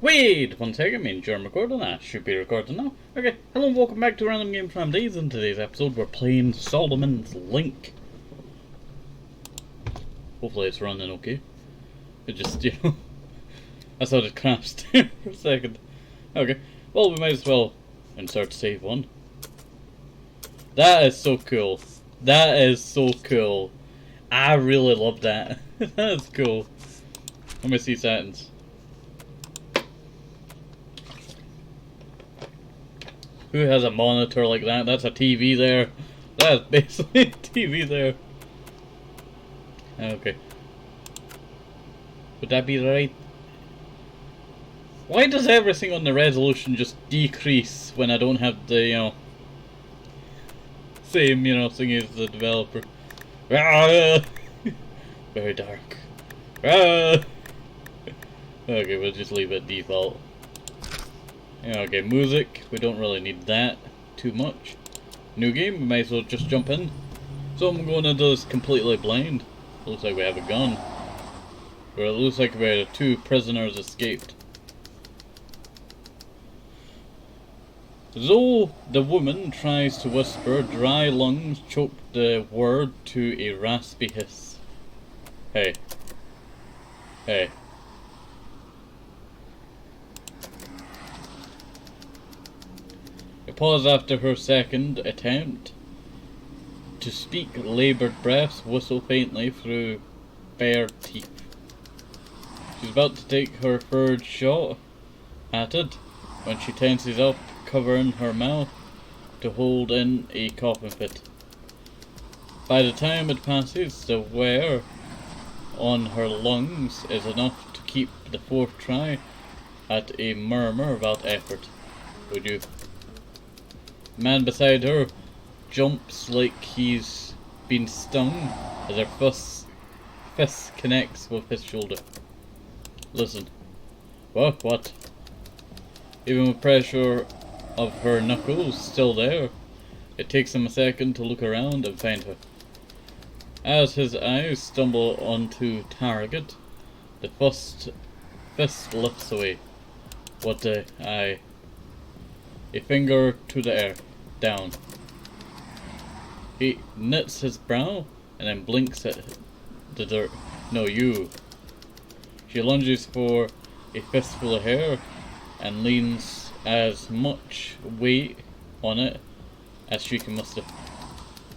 Wait, 1 second, means you're recording. I should be recording now. Okay, hello and welcome back to Random Game From Days. In today's episode, we're playing Solomon's Link. Hopefully it's running okay. It just, I thought it crashed for a second. Okay, well, we might as well insert save one. That is so cool. That is so cool. I really love that. That's cool. Let me see settings. Who has a monitor like that? That's a TV there. That's basically a TV there. Okay. Would that be right? Why does everything on the resolution just decrease when I don't have the, same, thing as the developer? Ah! Very dark. Ah! Okay, we'll just leave it default. Okay, music, we don't really need that too much. New game, we might as well just jump in. So I'm going to do this completely blind. Looks like we have a gun. Or it looks like we had 2 prisoners escaped. Though the woman tries to whisper, dry lungs choke the word to a raspy hiss. Hey. Hey. A pause after her second attempt to speak, laboured breaths whistle faintly through bare teeth. She's about to take her third shot at it when she tenses up, covering her mouth to hold in a coughing fit. By the time it passes, the wear on her lungs is enough to keep the 4th try at a murmur without effort. Would you? The man beside her jumps like he's been stung as her fist connects with his shoulder. Listen. What? Even with pressure of her knuckles still there, it takes him a second to look around and find her. As his eyes stumble onto target, the fist lifts away. What the eye? A finger to the air, down. He knits his brow and then blinks at the dirt. No, you. She lunges for a fistful of hair and leans as much weight on it as she can muster.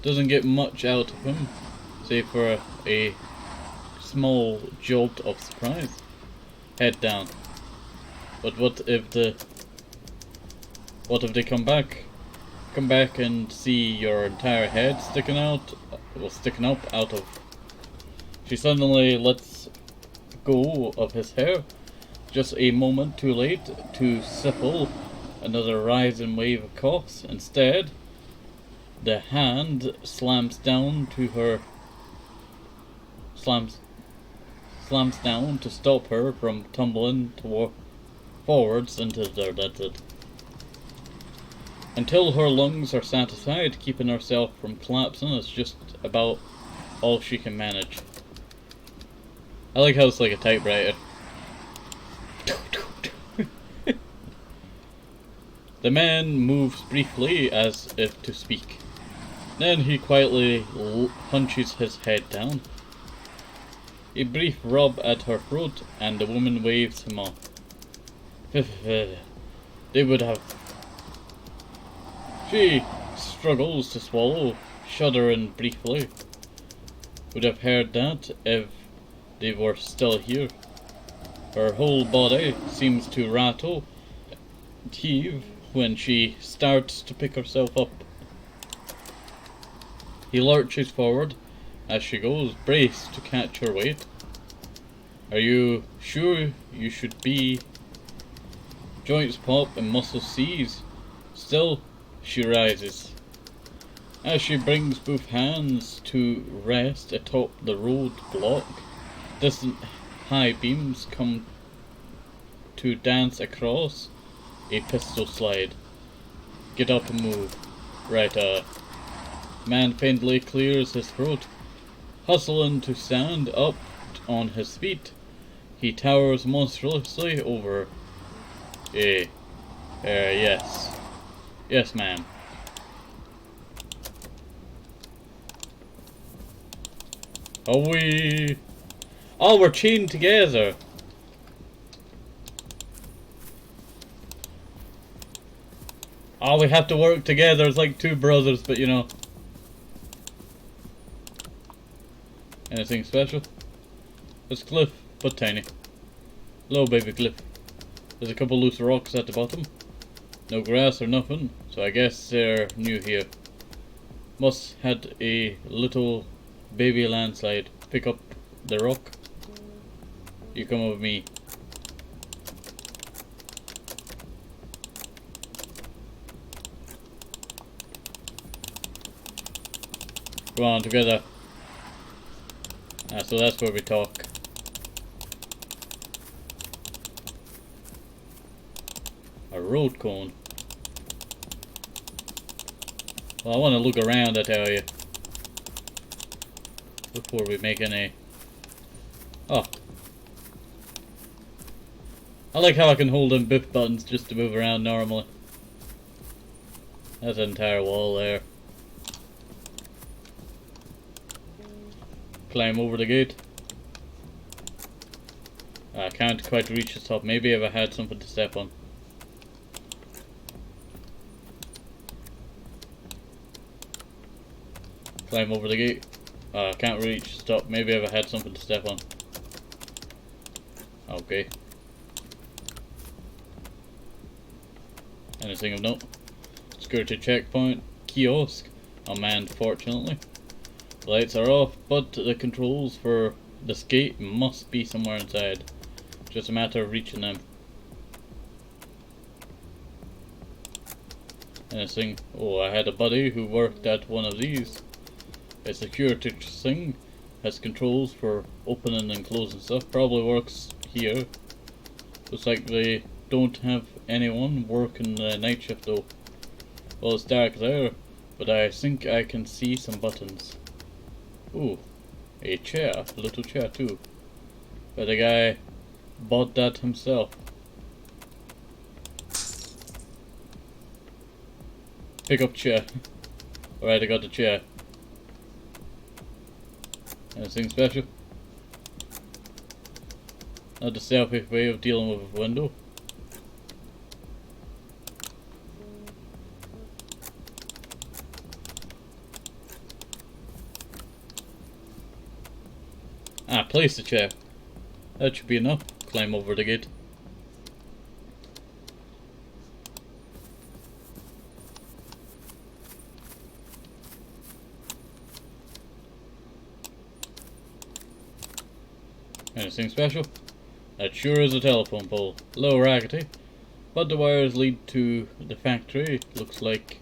Doesn't get much out of him, save for a small jolt of surprise. Head down. But what if they come back? Come back and see your entire head sticking up out of. She suddenly lets go of his hair, just a moment too late to stifle another rising wave of coughs. Instead, the hand slams down to stop her from tumbling forwards into the dirt. Until her lungs are satisfied, keeping herself from collapsing is just about all she can manage. I like how it's like a typewriter. The man moves briefly as if to speak. Then he quietly hunches his head down. A brief rub at her throat and the woman waves him off. They would have. She struggles to swallow, shuddering briefly. Would have heard that if they were still here. Her whole body seems to rattle, heave when she starts to pick herself up. He lurches forward as she goes, braced to catch her weight. Are you sure you should be? Joints pop and muscles seize. Still, she rises. As she brings both hands to rest atop the road block, distant high beams come to dance across a pistol slide. Get up and move. Right, Man faintly clears his throat, hustling to stand up on his feet. He towers monstrously over Eh. Yes. Yes, ma'am. Are we... Oh, we're chained together. Oh, we have to work together. It's like two brothers, but you know. Anything special? It's cliff, but tiny. Low baby cliff. There's a couple loose rocks at the bottom. No grass or nothing, so I guess they're new here. Must had a little baby landslide. Pick up the rock. You come with me. Come on, together. So that's where we talk. A road cone. Well, I want to look around, I tell you. Before we make any... Oh. I like how I can hold in both buttons just to move around normally. That's an entire wall there. Climb over the gate. I can't quite reach the top. Maybe if I had something to step on. Climb over the gate. I can't reach. Stop. Maybe if I had something to step on. Okay. Anything of note? Security checkpoint. Kiosk. Unmanned, fortunately. Lights are off, but the controls for this gate must be somewhere inside. Just a matter of reaching them. Anything? Oh, I had a buddy who worked at one of these. A security thing. Has controls for opening and closing stuff. Probably works here. Looks like they don't have anyone working the night shift though. Well, it's dark there, but I think I can see some buttons. Ooh, a chair, a little chair too. But the guy bought that himself. Pick up chair. Alright, I got the chair. Anything special? Not the selfish way of dealing with a window. Place the chair. That should be enough. Climb over the gate. Anything special? That sure is a telephone pole. A little raggedy, but the wires lead to the factory. Looks like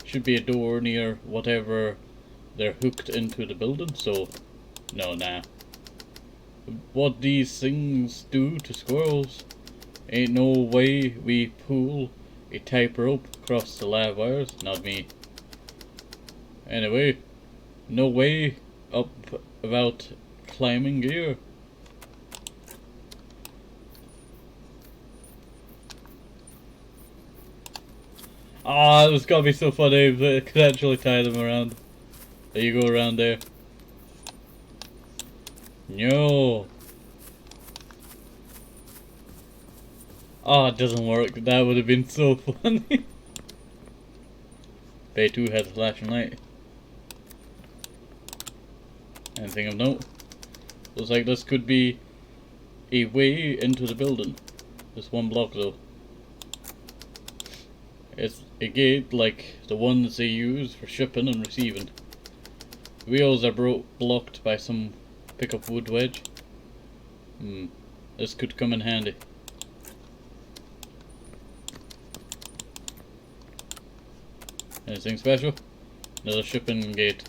should be a door near whatever they're hooked into the building, so no, nah. What these things do to squirrels, ain't no way we pull a tight rope across the live wires, not me. Anyway, no way up about climbing gear. Ah, it was gotta be so funny if I could actually tie them around. There you go around there. No. Oh, it doesn't work. That would have been so funny. Bay 2 has a flashing light. Anything of note? Looks like this could be a way into the building. This one block though. It's a gate like the ones they use for shipping and receiving. Wheels are blocked by some pickup wood wedge. This could come in handy. Anything special? Another shipping gate.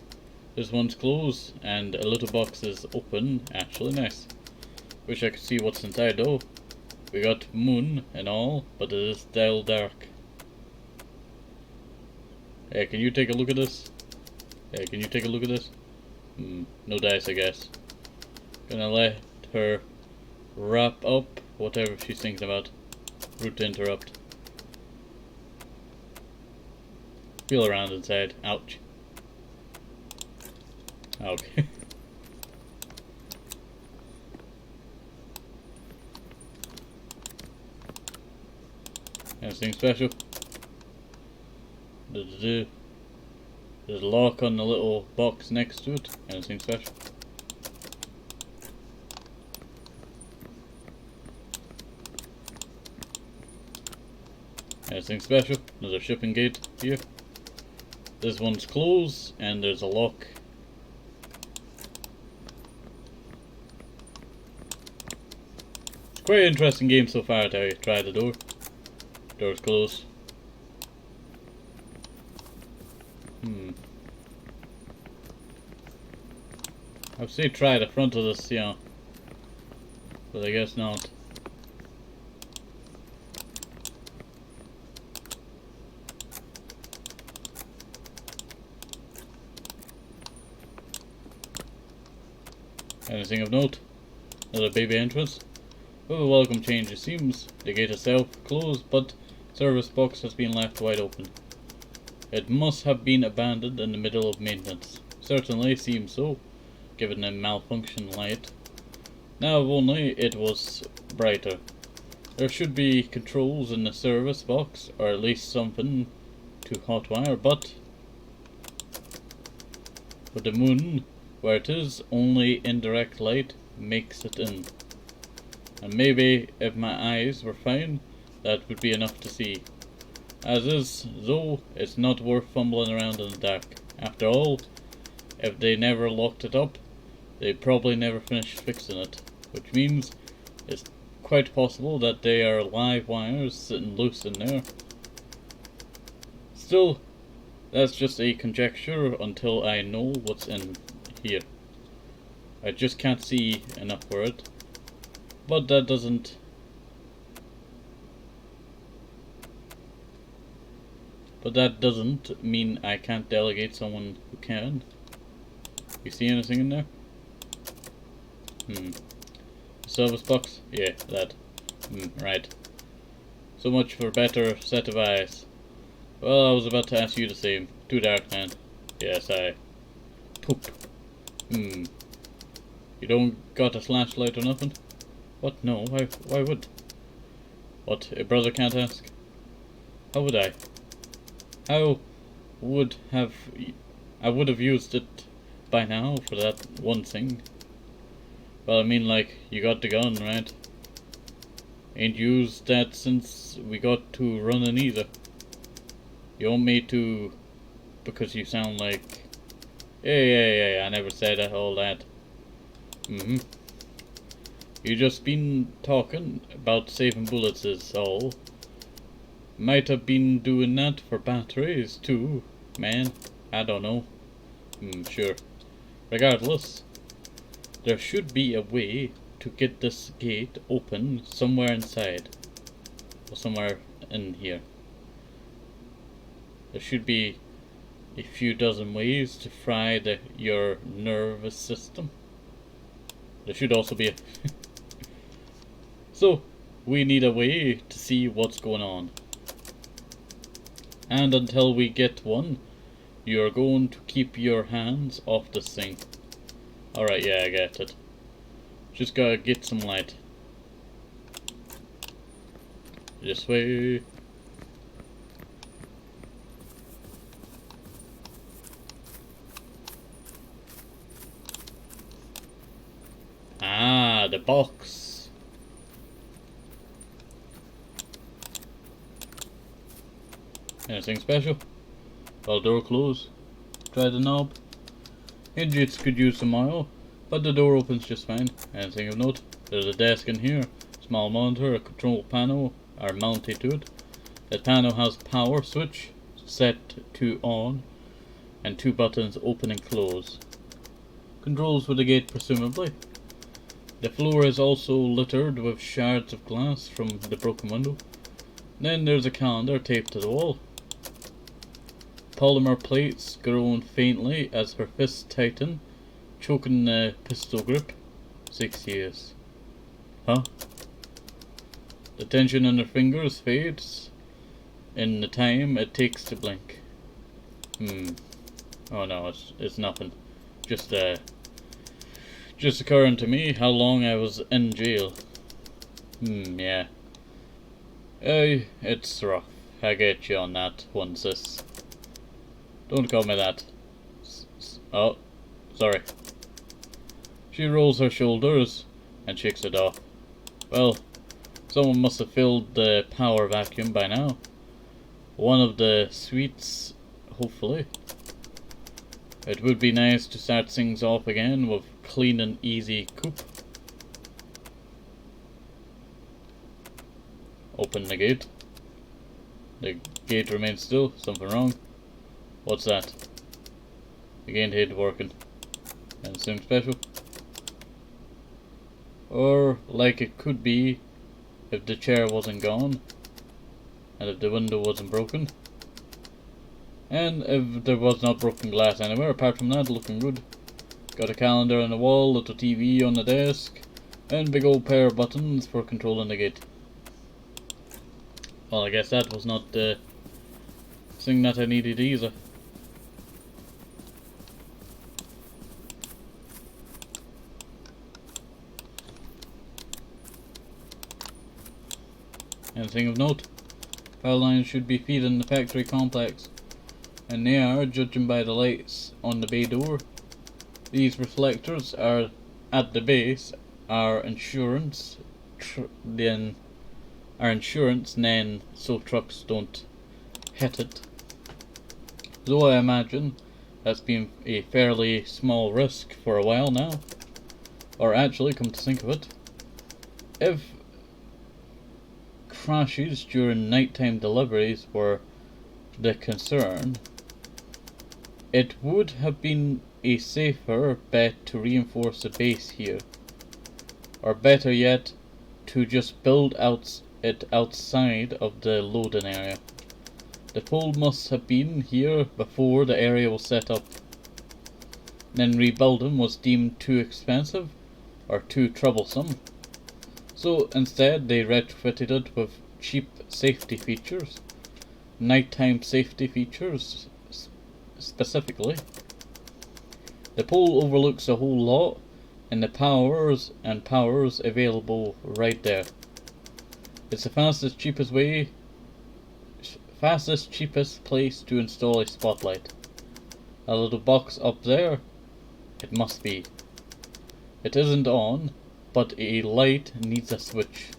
This one's closed and a little box is open. Actually nice. Wish I could see what's inside though. We got moon and all, but it is still dark. Hey, can you take a look at this? Hey, can you take a look at this? No dice, I guess. Gonna let her wrap up whatever she's thinking about. Rude to interrupt. Feel around inside. Ouch. Okay. Anything special? There's a lock on the little box next to it. Anything special? Anything special? There's a shipping gate here. This one's closed and there's a lock. It's quite an interesting game so far till you try the door. Door's closed. I'd say try the front of this, yeah. But I guess not. Anything of note? Another baby entrance. With a welcome change, it seems. The gate itself closed, but service box has been left wide open. It must have been abandoned in the middle of maintenance. Certainly seems so, given the malfunction light. Now if only it was brighter. There should be controls in the service box, or at least something to hotwire, but with the moon where it is, only indirect light makes it in. And maybe if my eyes were fine, that would be enough to see. As is, though, it's not worth fumbling around in the dark. After all, if they never locked it up, they probably never finished fixing it. Which means it's quite possible that they are live wires sitting loose in there. Still, that's just a conjecture until I know what's in here. I just can't see enough for it. But that doesn't mean I can't delegate someone who can. You see anything in there? Service box? Yeah, that. Right. So much for a better set of eyes. Well, I was about to ask you the same. Too dark, man. Yes, I... Poop. You don't got a flashlight or nothing? What? No, why would? What, a brother can't ask? How would I? I would have used it by now for that one thing. Well, I mean, like, you got the gun, right? Ain't used that since we got to running either. You want me to... because you sound like... Hey, I never said all that. You just been talking about saving bullets is all. Might have been doing that for batteries too, man. I don't know. Sure. Regardless, there should be a way to get this gate open somewhere inside. Or somewhere in here. There should be a few dozen ways to fry your nervous system. There should also be a... So, we need a way to see what's going on. And until we get one, you're going to keep your hands off this thing. Alright, yeah, I get it. Just gotta get some light. This way. Ah, the box. Anything special? Well, door closed. Try the knob. Idiots could use some oil, but the door opens just fine. Anything of note? There's a desk in here. Small monitor, a control panel are mounted to it. That panel has power switch set to on and two buttons open and close. Controls for the gate presumably. The floor is also littered with shards of glass from the broken window. Then there's a calendar taped to the wall. Polymer plates groan faintly as her fists tighten, choking the pistol grip. 6 years. Huh? The tension in her fingers fades in the time it takes to blink. Oh no, it's nothing. Just occurring to me how long I was in jail. Yeah. It's rough. I get you on that one, sis. Don't call me that. Oh, sorry. She rolls her shoulders and shakes it off. Well, someone must have filled the power vacuum by now. One of the suites, hopefully. It would be nice to start things off again with clean and easy coupe. Open the gate. The gate remains still. Something wrong. What's that? The gate ain't working. Anything special? Or like it could be if the chair wasn't gone. And if the window wasn't broken. And if there was not broken glass anywhere, apart from that, looking good. Got a calendar on the wall, little TV on the desk, and big old pair of buttons for controlling the gate. Well, I guess that was not the thing that I needed either. Anything of note? Power lines should be feeding the factory complex. And they are, judging by the lights on the bay door. These reflectors are at the base are insurance, then so trucks don't hit it. Though I imagine that's been a fairly small risk for a while now. Or actually, come to think of it, if crashes during nighttime deliveries were the concern, it would have been a safer bet to reinforce the base here. Or better yet, to just build it outside of the loading area. The pole must have been here before the area was set up. Then rebuilding was deemed too expensive or too troublesome. So instead they retrofitted it with cheap safety features. Nighttime safety features specifically. The pole overlooks a whole lot, and the powers available right there. It's the fastest, cheapest place to install a spotlight. A little box up there, it must be. It isn't on, but a light needs a switch.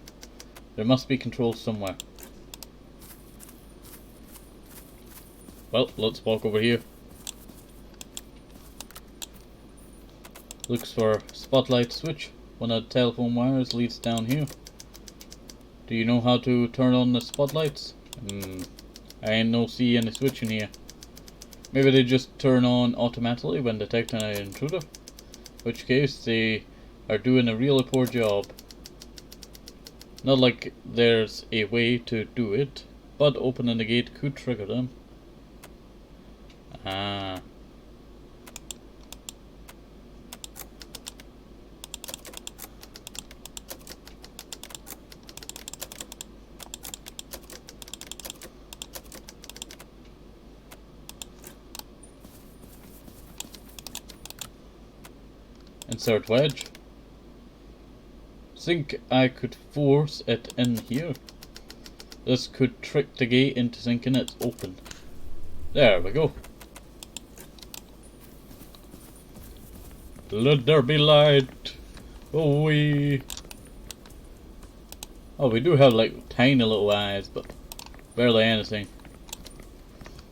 There must be controls somewhere. Well, let's walk over here. Looks for spotlight switch. One of the telephone wires leads down here. Do you know how to turn on the spotlights? I ain't no see any switch in here. Maybe they just turn on automatically when detecting an intruder. In which case they are doing a really poor job. Not like there's a way to do it, but opening the gate could trigger them. Ah. Insert wedge. Think I could force it in here. This could trick the gate into thinking it's open. There we go. Let there be light. Oh, we do have like tiny little eyes, but barely anything.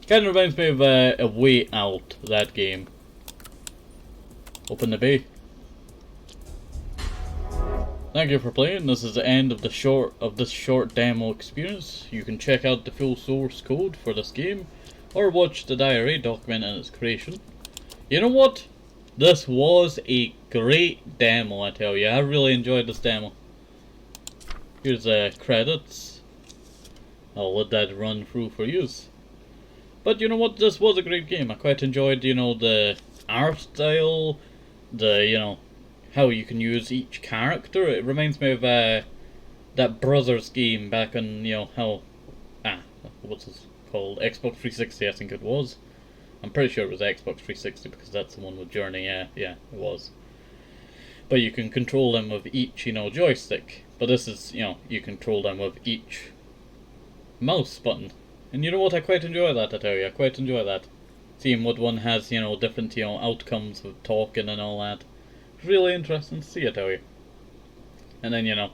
Kind of reminds me of a Way Out, that game. Open the bay. Thank you for playing. This is the end of this short demo experience. You can check out the full source code for this game, or watch the diary documenting its creation. You know what? This was a great demo, I tell you. I really enjoyed this demo. Here's credits. I'll let that run through for use. But you know what? This was a great game. I quite enjoyed, the art style, how you can use each character. It reminds me of that Brothers game back on, you know, how, what's it called? Xbox 360, I think it was. I'm pretty sure it was Xbox 360 because that's the one with Journey, yeah, it was. But you can control them with each, you know, joystick. But this is, you know, you control them with each mouse button. And you know what, I quite enjoy that, I tell you, I quite enjoy that. Seeing what one has, you know, different, you know, outcomes with talking and all that. It's really interesting to see, I tell you. And then, you know,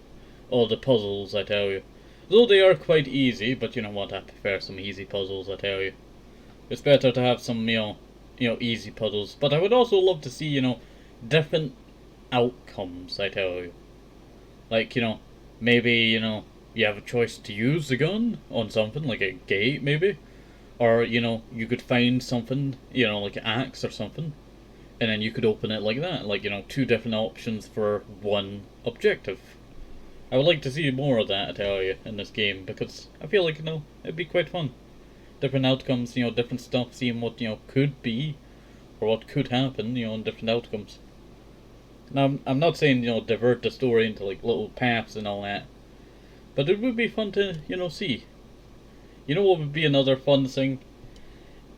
all the puzzles, I tell you. Though they are quite easy, but you know what, I prefer some easy puzzles, I tell you. It's better to have some, you know, easy puzzles. But I would also love to see, you know, different outcomes, I tell you. Like, you know, maybe, you know, you have a choice to use the gun on something, like a gate, maybe. Or, you know, you could find something, you know, like an axe or something. And then you could open it like that. Like, you know, two different options for one objective. I would like to see more of that, I tell you, in this game. Because I feel like, you know, it'd be quite fun. Different outcomes, you know, different stuff, seeing what, you know, could be. Or what could happen, you know, in different outcomes. Now, I'm not saying, you know, divert the story into, like, little paths and all that. But it would be fun to, you know, see. You know what would be another fun thing?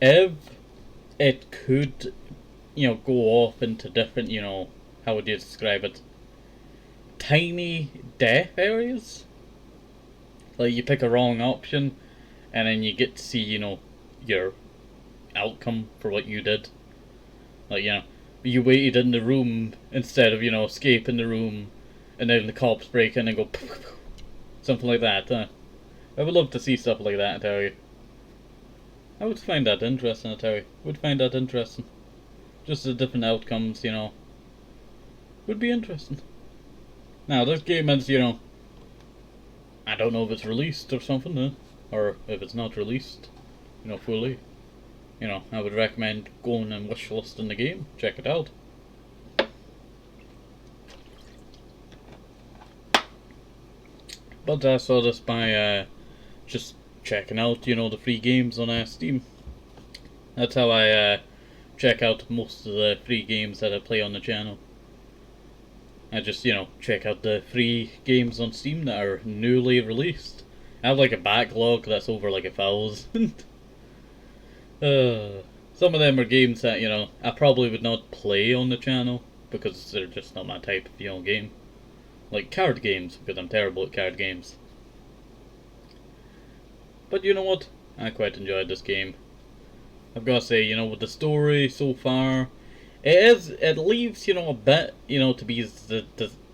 If it could, you know, go off into different, you know, how would you describe it? Tiny death areas? Like, you pick a wrong option, and then you get to see, you know, your outcome for what you did. Like, you know, you waited in the room instead of, you know, escaping the room, and then the cops break in and go, something like that, huh? I would love to see stuff like that, I tell you. I would find that interesting, I tell you. Would find that interesting. Just the different outcomes, you know. Would be interesting. Now, this game is, you know, I don't know if it's released or something, huh? Or if it's not released, you know, fully. You know, I would recommend going and wishlisting the game. Check it out. But I saw this by just checking out, you know, the free games on Steam. That's how I check out most of the free games that I play on the channel. I just, you know, check out the free games on Steam that are newly released. I have like a backlog that's over like 1,000. Some of them are games that, you know, I probably would not play on the channel because they're just not my type of, you know, game. Like card games, because I'm terrible at card games. But you know what? I quite enjoyed this game. I've got to say, you know, with the story so far, it leaves, you know, a bit, you know, to be,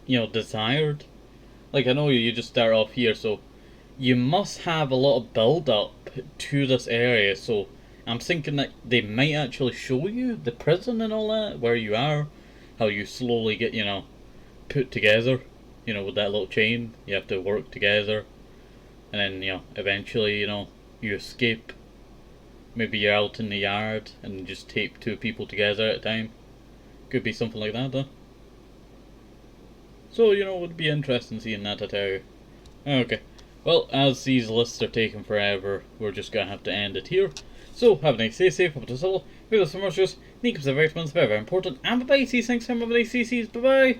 you know, desired. Like, I know you just start off here, so you must have a lot of build up to this area, so I'm thinking that they might actually show you the prison and all that, where you are, how you slowly get, you know, put together, you know, with that little chain, you have to work together, and then, you know, eventually, you know, you escape. Maybe you're out in the yard and just tape two people together at a time. Could be something like that, though. So, you know, it would be interesting seeing that, I tell you. Okay. Well, as these lists are taking forever, we're just gonna have to end it here. So, have a nice day, safe, hope to settle. If there's some more shows, need to observe very important, and bye bye, see you next time, have a nice day, bye bye.